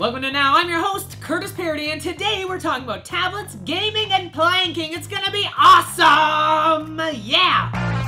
Welcome to Now. I'm your host, Curtis Parody, and today we're talking about tablets, gaming, and planking. It's gonna be awesome! Yeah!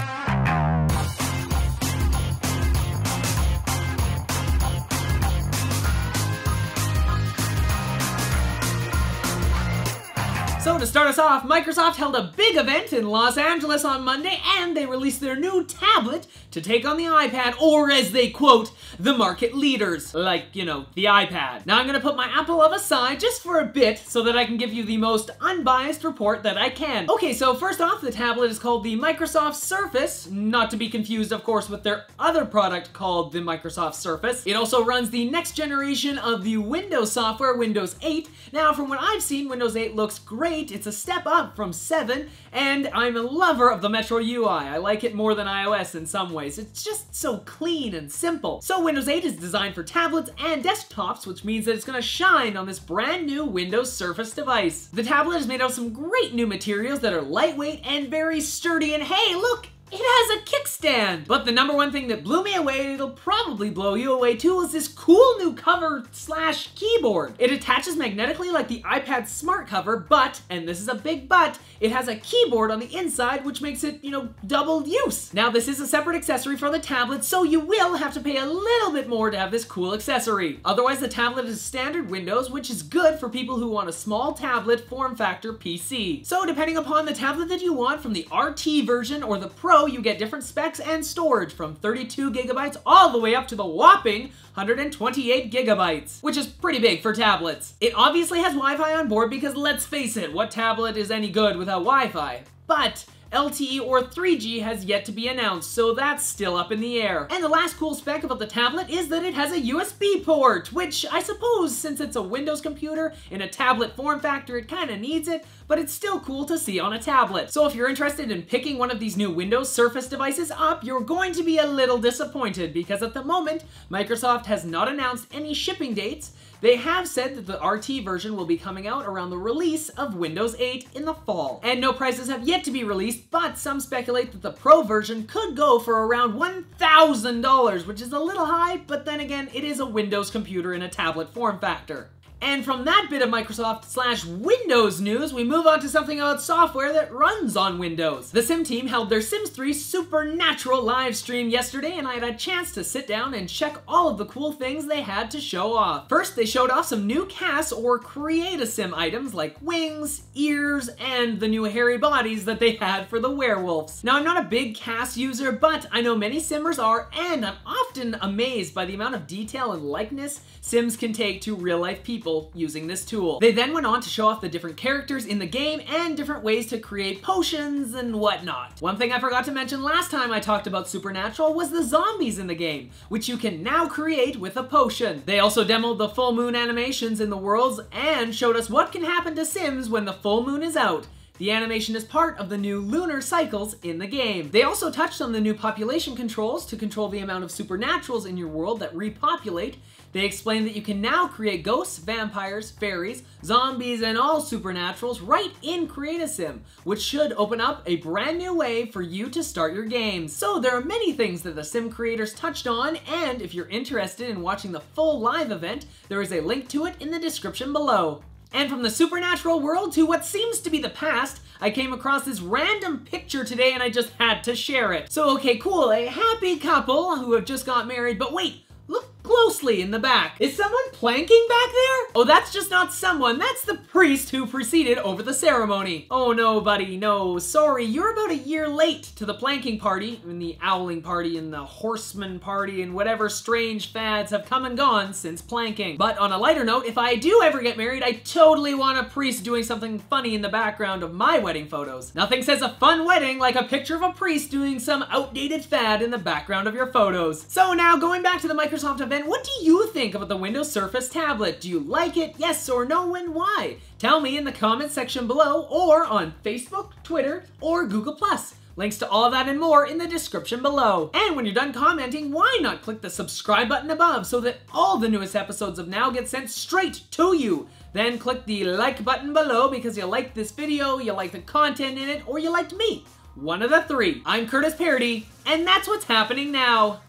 So to start us off, Microsoft held a big event in Los Angeles on Monday, and they released their new tablet to take on the iPad, or as they quote, the market leaders. Like, you know, the iPad. Now I'm gonna put my Apple love aside just for a bit so that I can give you the most unbiased report that I can. Okay, so first off, the tablet is called the Microsoft Surface, not to be confused, of course, with their other product called the Microsoft Surface. It also runs the next generation of the Windows software, Windows 8. Now, from what I've seen, Windows 8 looks great. It's a step up from 7, and I'm a lover of the Metro UI. I like it more than iOS in some ways. It's just so clean and simple. So Windows 8 is designed for tablets and desktops, which means that it's gonna shine on this brand new Windows Surface device. The tablet is made out of some great new materials that are lightweight and very sturdy, and hey, look! It has a kickstand! But the number one thing that blew me away, and it'll probably blow you away too, is this cool new cover / keyboard. It attaches magnetically like the iPad Smart Cover, but, and this is a big but, it has a keyboard on the inside, which makes it, you know, double use. Now, this is a separate accessory for the tablet, so you will have to pay a little bit more to have this cool accessory. Otherwise, the tablet is standard Windows, which is good for people who want a small tablet form factor PC. So, depending upon the tablet that you want, from the RT version or the Pro, you get different specs and storage from 32 gigabytes all the way up to the whopping 128 gigabytes, which is pretty big for tablets. It obviously has Wi-Fi on board because let's face it, what tablet is any good without Wi-Fi? But LTE or 3G has yet to be announced, so that's still up in the air. And the last cool spec about the tablet is that it has a USB port, which I suppose since it's a Windows computer in a tablet form factor, it kinda needs it, but it's still cool to see on a tablet. So if you're interested in picking one of these new Windows Surface devices up, you're going to be a little disappointed because at the moment, Microsoft has not announced any shipping dates. They have said that the RT version will be coming out around the release of Windows 8 in the fall. And no prices have yet to be released, but some speculate that the Pro version could go for around $1,000, which is a little high, but then again, it is a Windows computer in a tablet form factor. And from that bit of Microsoft / Windows news, we move on to something about software that runs on Windows. The Sim team held their Sims 3 Supernatural live stream yesterday, and I had a chance to sit down and check all of the cool things they had to show off. First, they showed off some new CAS or Create a Sim items like wings, ears, and the new hairy bodies that they had for the werewolves. Now, I'm not a big CAS user, but I know many Simmers are, and I'm often amazed by the amount of detail and likeness Sims can take to real-life people using this tool. They then went on to show off the different characters in the game and different ways to create potions and whatnot. One thing I forgot to mention last time I talked about Supernatural was the zombies in the game, which you can now create with a potion. They also demoed the full moon animations in the worlds and showed us what can happen to Sims when the full moon is out. The animation is part of the new lunar cycles in the game. They also touched on the new population controls to control the amount of supernaturals in your world that repopulate. They explained that you can now create ghosts, vampires, fairies, zombies, and all supernaturals right in Create a Sim, which should open up a brand new way for you to start your games. So there are many things that the Sim creators touched on, and if you're interested in watching the full live event, there is a link to it in the description below. And from the supernatural world to what seems to be the past, I came across this random picture today and I just had to share it. So okay, cool, a happy couple who have just got married, but wait, look closely in the back. Is someone planking back there? Oh, that's just not someone, that's the priest who presided over the ceremony. Oh no, buddy, no, sorry, you're about a year late to the planking party, and the owling party, and the horseman party, and whatever strange fads have come and gone since planking. But on a lighter note, if I do ever get married, I totally want a priest doing something funny in the background of my wedding photos. Nothing says a fun wedding like a picture of a priest doing some outdated fad in the background of your photos. So now, going back to the Microsoft event, what do you think about the Windows Surface tablet? Do you like it? Yes or no, and why? Tell me in the comments section below, or on Facebook, Twitter, or Google+. Links to all of that and more in the description below. And when you're done commenting, why not click the subscribe button above so that all the newest episodes of Now get sent straight to you. Then click the like button below because you liked this video, you like the content in it, or you liked me. One of the three. I'm Curtis Parody, and that's what's happening now.